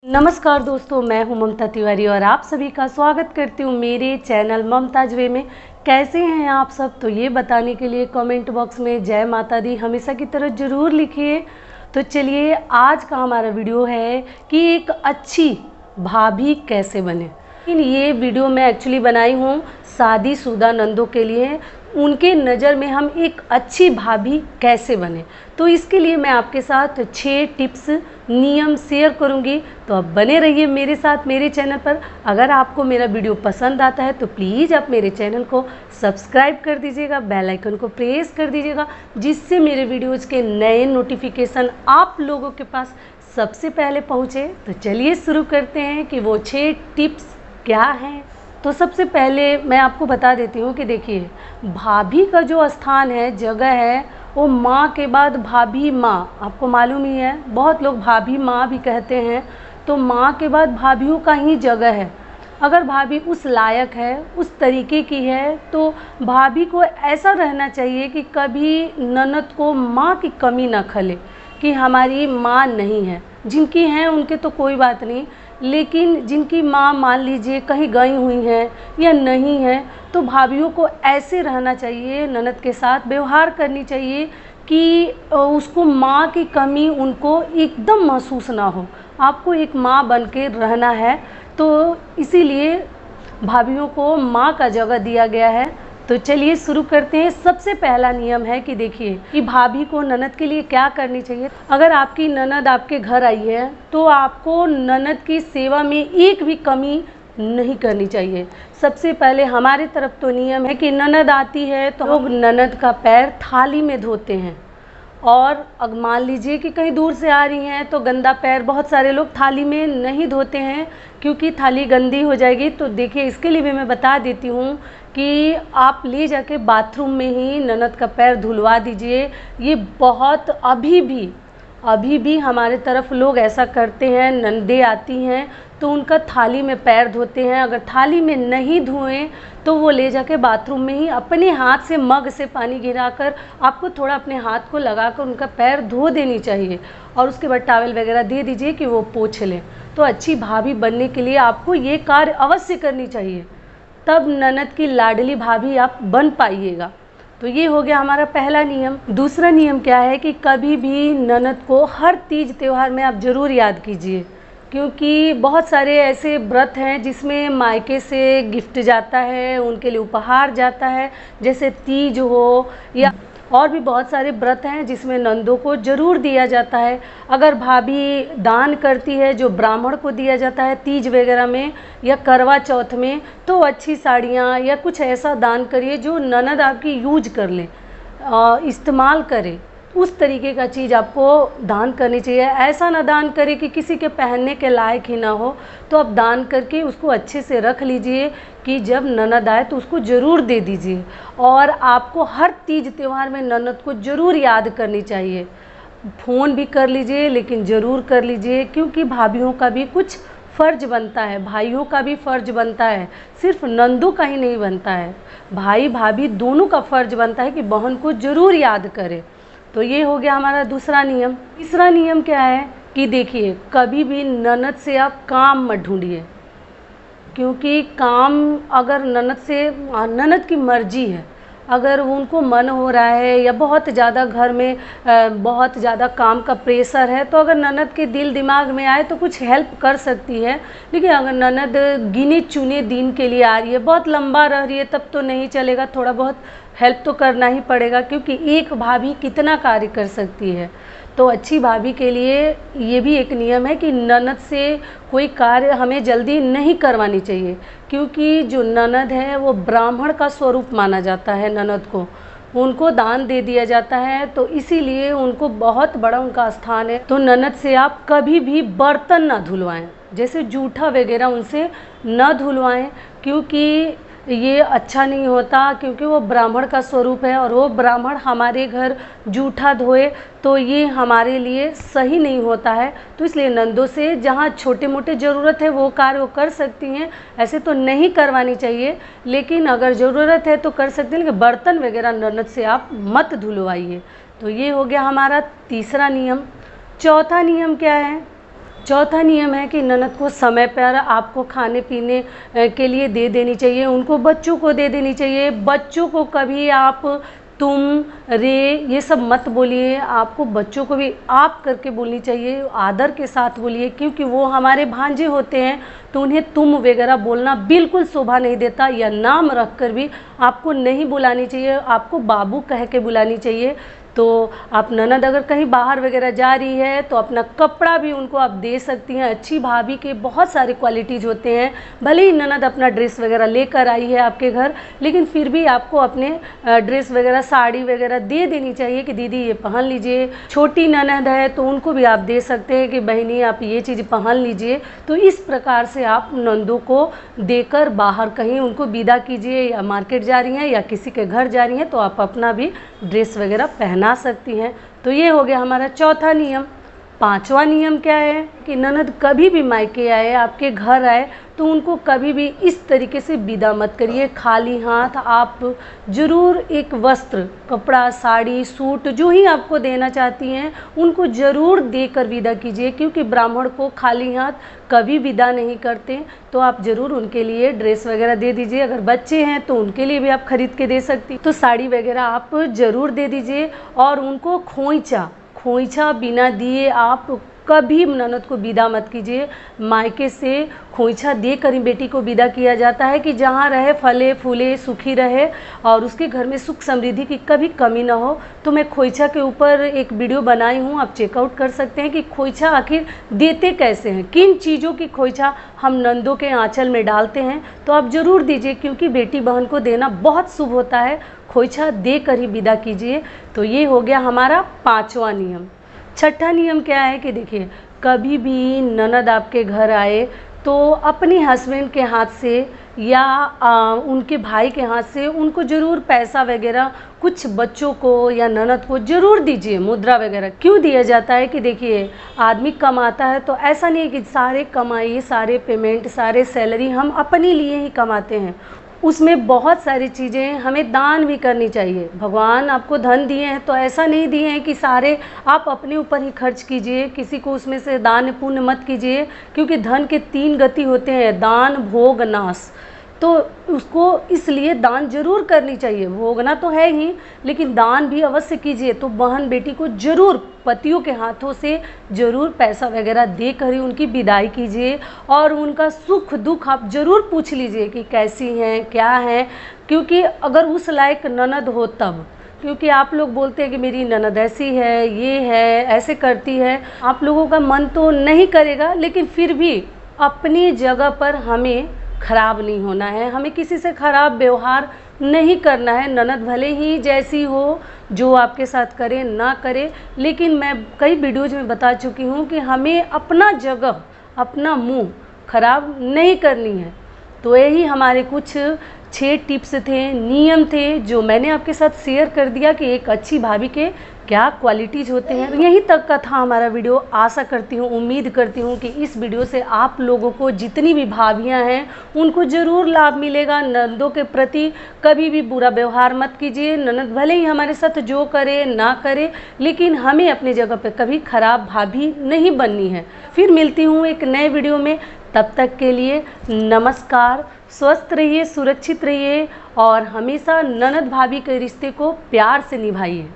नमस्कार दोस्तों, मैं हूं ममता तिवारी और आप सभी का स्वागत करती हूं मेरे चैनल ममताज वे में। कैसे हैं आप सब? तो ये बताने के लिए कमेंट बॉक्स में जय माता दी हमेशा की तरह ज़रूर लिखिए। तो चलिए, आज का हमारा वीडियो है कि एक अच्छी भाभी कैसे बने। लेकिन ये वीडियो मैं एक्चुअली बनाई हूँ शादीशुदा नंदों के लिए, उनके नज़र में हम एक अच्छी भाभी कैसे बने। तो इसके लिए मैं आपके साथ 6 टिप्स नियम शेयर करूंगी। तो आप बने रहिए मेरे साथ मेरे चैनल पर। अगर आपको मेरा वीडियो पसंद आता है तो प्लीज़ आप मेरे चैनल को सब्सक्राइब कर दीजिएगा, बेल आइकन को प्रेस कर दीजिएगा, जिससे मेरे वीडियोज़ के नए नोटिफिकेशन आप लोगों के पास सबसे पहले पहुँचे। तो चलिए शुरू करते हैं कि वो 6 टिप्स क्या हैं। तो सबसे पहले मैं आपको बता देती हूँ कि देखिए, भाभी का जो स्थान है, जगह है, वो माँ के बाद भाभी माँ। आपको मालूम ही है, बहुत लोग भाभी माँ भी कहते हैं। तो माँ के बाद भाभीयों का ही जगह है। अगर भाभी उस लायक है, उस तरीके की है, तो भाभी को ऐसा रहना चाहिए कि कभी ननद को माँ की कमी ना खले कि हमारी माँ नहीं है। जिनकी हैं उनके तो कोई बात नहीं, लेकिन जिनकी माँ मान लीजिए कहीं गई हुई हैं या नहीं है, तो भाभीयों को ऐसे रहना चाहिए, ननद के साथ व्यवहार करनी चाहिए कि उसको माँ की कमी उनको एकदम महसूस ना हो। आपको एक माँ बन के रहना है, तो इसीलिए भाभीयों को माँ का जगह दिया गया है। तो चलिए शुरू करते हैं। सबसे पहला नियम है कि देखिए कि भाभी को ननद के लिए क्या करनी चाहिए। अगर आपकी ननद आपके घर आई है तो आपको ननद की सेवा में एक भी कमी नहीं करनी चाहिए। सबसे पहले हमारे तरफ तो नियम है कि ननद आती है तो लोग ननद का पैर थाली में धोते हैं। और अब मान लीजिए कि कहीं दूर से आ रही हैं तो गंदा पैर बहुत सारे लोग थाली में नहीं धोते हैं, क्योंकि थाली गंदी हो जाएगी। तो देखिए, इसके लिए भी मैं बता देती हूँ कि आप ले जाके बाथरूम में ही ननद का पैर धुलवा दीजिए। ये बहुत अभी भी हमारे तरफ लोग ऐसा करते हैं। नंदे आती हैं तो उनका थाली में पैर धोते हैं। अगर थाली में नहीं धोएं तो वो ले जाके बाथरूम में ही अपने हाथ से मग से पानी गिराकर आपको थोड़ा अपने हाथ को लगाकर उनका पैर धो देनी चाहिए, और उसके बाद टॉवेल वगैरह दे दीजिए कि वो पोंछ लें। तो अच्छी भाभी बनने के लिए आपको ये कार्य अवश्य करनी चाहिए, तब ननद की लाडली भाभी आप बन पाइएगा। तो ये हो गया हमारा पहला नियम। दूसरा नियम क्या है कि कभी भी ननद को हर तीज त्यौहार में आप ज़रूर याद कीजिए, क्योंकि बहुत सारे ऐसे व्रत हैं जिसमें मायके से गिफ्ट जाता है, उनके लिए उपहार जाता है, जैसे तीज हो या और भी बहुत सारे व्रत हैं जिसमें नंदों को ज़रूर दिया जाता है। अगर भाभी दान करती है जो ब्राह्मण को दिया जाता है तीज वगैरह में या करवा चौथ में, तो अच्छी साड़ियाँ या कुछ ऐसा दान करिए जो ननद आपकी यूज कर ले, इस्तेमाल करे। उस तरीके का चीज़ आपको दान करनी चाहिए। ऐसा ना दान करें कि किसी के पहनने के लायक ही ना हो। तो आप दान करके उसको अच्छे से रख लीजिए कि जब ननद आए तो उसको ज़रूर दे दीजिए। और आपको हर तीज त्यौहार में ननद को ज़रूर याद करनी चाहिए। फ़ोन भी कर लीजिए, लेकिन ज़रूर कर लीजिए, क्योंकि भाभीयों का भी कुछ फ़र्ज बनता है, भाइयों का भी फ़र्ज बनता है, सिर्फ नंदों का ही नहीं बनता है। भाई भाभी दोनों का फ़र्ज बनता है कि बहन को ज़रूर याद करे। तो ये हो गया हमारा दूसरा नियम। तीसरा नियम क्या है कि देखिए, कभी भी ननद से आप काम मत ढूंढिए, क्योंकि काम अगर ननद की मर्जी है, अगर उनको मन हो रहा है या बहुत ज़्यादा घर में बहुत ज़्यादा काम का प्रेशर है, तो अगर ननद के दिल दिमाग में आए तो कुछ हेल्प कर सकती है। लेकिन अगर ननद गिने चुने दिन के लिए आ रही है, बहुत लंबा रह रही है, तब तो नहीं चलेगा। थोड़ा बहुत हेल्प तो करना ही पड़ेगा, क्योंकि एक भाभी कितना कार्य कर सकती है। तो अच्छी भाभी के लिए ये भी एक नियम है कि ननद से कोई कार्य हमें जल्दी नहीं करवानी चाहिए, क्योंकि जो ननद है वो ब्राह्मण का स्वरूप माना जाता है। ननद को उनको दान दे दिया जाता है, तो इसीलिए उनको बहुत बड़ा उनका स्थान है। तो ननद से आप कभी भी बर्तन ना धुलवाएं, जैसे जूठा वगैरह उनसे न धुलवाएं, क्योंकि ये अच्छा नहीं होता। क्योंकि वो ब्राह्मण का स्वरूप है, और वो ब्राह्मण हमारे घर जूठा धोए तो ये हमारे लिए सही नहीं होता है। तो इसलिए नंदों से जहाँ छोटे मोटे ज़रूरत है वो कार्य वो कर सकती हैं, ऐसे तो नहीं करवानी चाहिए, लेकिन अगर ज़रूरत है तो कर सकते हैं। लेकिन बर्तन वगैरह ननद से आप मत धुलवाइए। तो ये हो गया हमारा तीसरा नियम। चौथा नियम क्या है? चौथा नियम है कि ननद को समय पर आपको खाने पीने के लिए दे देनी चाहिए, उनको बच्चों को दे देनी चाहिए। बच्चों को कभी आप तुम, रे ये सब मत बोलिए, आपको बच्चों को भी आप करके बोलनी चाहिए, आदर के साथ बोलिए, क्योंकि वो हमारे भांजे होते हैं तो उन्हें तुम वगैरह बोलना बिल्कुल शोभा नहीं देता, या नाम रख कर भी आपको नहीं बुलानी चाहिए, आपको बाबू कह के बुलानी चाहिए। तो आप ननद अगर कहीं बाहर वगैरह जा रही है तो अपना कपड़ा भी उनको आप दे सकती हैं। अच्छी भाभी के बहुत सारे क्वालिटीज़ होते हैं, भले ही ननद अपना ड्रेस वगैरह लेकर आई है आपके घर, लेकिन फिर भी आपको अपने ड्रेस वगैरह साड़ी वगैरह दे देनी चाहिए कि दीदी ये पहन लीजिए। छोटी ननद है तो उनको भी आप दे सकते हैं कि बहनी आप ये चीज़ पहन लीजिए। तो इस प्रकार से आप नंदों को देकर बाहर कहीं उनको विदा कीजिए, या मार्केट जा रही हैं या किसी के घर जा रही हैं तो आप अपना भी ड्रेस वगैरह पहना सकती हैं। तो ये हो गया हमारा चौथा नियम। पांचवा नियम क्या है कि ननद कभी भी मायके आए, आपके घर आए, तो उनको कभी भी इस तरीके से विदा मत करिए खाली हाथ। आप ज़रूर एक वस्त्र, कपड़ा, साड़ी, सूट जो ही आपको देना चाहती हैं उनको ज़रूर देकर विदा कीजिए, क्योंकि ब्राह्मण को खाली हाथ कभी विदा नहीं करते। तो आप ज़रूर उनके लिए ड्रेस वगैरह दे दीजिए। अगर बच्चे हैं तो उनके लिए भी आप खरीद के दे सकती, तो साड़ी वगैरह आप ज़रूर दे दीजिए। और उनको खोइछा बिना दिए आप कभी ननद को विदा मत कीजिए। मायके से खोइछा देकर ही बेटी को विदा किया जाता है कि जहाँ रहे फले फूले, सुखी रहे और उसके घर में सुख समृद्धि की कभी कमी ना हो। तो मैं खोइछा के ऊपर एक वीडियो बनाई हूँ, आप चेकआउट कर सकते हैं कि खोइछा आखिर देते कैसे हैं, किन चीज़ों की खोइछा हम नंदों के आंचल में डालते हैं। तो आप ज़रूर दीजिए, क्योंकि बेटी बहन को देना बहुत शुभ होता है। खोइछा देकर ही विदा कीजिए। तो ये हो गया हमारा पांचवा नियम। छठा नियम क्या है कि देखिए, कभी भी ननद आपके घर आए तो अपने हस्बैंड के हाथ से या उनके भाई के हाथ से उनको ज़रूर पैसा वगैरह कुछ बच्चों को या ननद को ज़रूर दीजिए। मुद्रा वगैरह क्यों दिया जाता है कि देखिए, आदमी कमाता है तो ऐसा नहीं है कि सारे कमाई, सारे पेमेंट, सारे सैलरी हम अपने लिए ही कमाते हैं। उसमें बहुत सारी चीज़ें हमें दान भी करनी चाहिए। भगवान आपको धन दिए हैं तो ऐसा नहीं दिए हैं कि सारे आप अपने ऊपर ही खर्च कीजिए, किसी को उसमें से दान पुण्य मत कीजिए, क्योंकि धन के 3 गति होते हैं, दान, भोग, नाश। तो उसको इसलिए दान जरूर करनी चाहिए। भोगना तो है ही, लेकिन दान भी अवश्य कीजिए। तो बहन बेटी को जरूर पतियों के हाथों से जरूर पैसा वगैरह देकर ही उनकी विदाई कीजिए, और उनका सुख दुख आप जरूर पूछ लीजिए कि कैसी हैं, क्या हैं, क्योंकि अगर उस लायक ननद हो तब। क्योंकि आप लोग बोलते हैं कि मेरी ननद ऐसी है, ये है, ऐसे करती है, आप लोगों का मन तो नहीं करेगा, लेकिन फिर भी अपनी जगह पर हमें खराब नहीं होना है, हमें किसी से खराब व्यवहार नहीं करना है। ननद भले ही जैसी हो, जो आपके साथ करे ना करे, लेकिन मैं कई वीडियोज में बता चुकी हूँ कि हमें अपना जगह, अपना मुंह खराब नहीं करनी है। तो यही हमारे कुछ 6 टिप्स थे, नियम थे, जो मैंने आपके साथ शेयर कर दिया कि एक अच्छी भाभी के क्या क्वालिटीज़ होते हैं। यहीं तक का था हमारा वीडियो। आशा करती हूँ, उम्मीद करती हूँ कि इस वीडियो से आप लोगों को, जितनी भी भाभियाँ हैं, उनको ज़रूर लाभ मिलेगा। ननदों के प्रति कभी भी बुरा व्यवहार मत कीजिए। ननद भले ही हमारे साथ जो करे ना करे, लेकिन हमें अपनी जगह पे कभी खराब भाभी नहीं बननी है। फिर मिलती हूँ एक नए वीडियो में, तब तक के लिए नमस्कार। स्वस्थ रहिए, सुरक्षित रहिए और हमेशा ननद भाभी के रिश्ते को प्यार से निभाइए।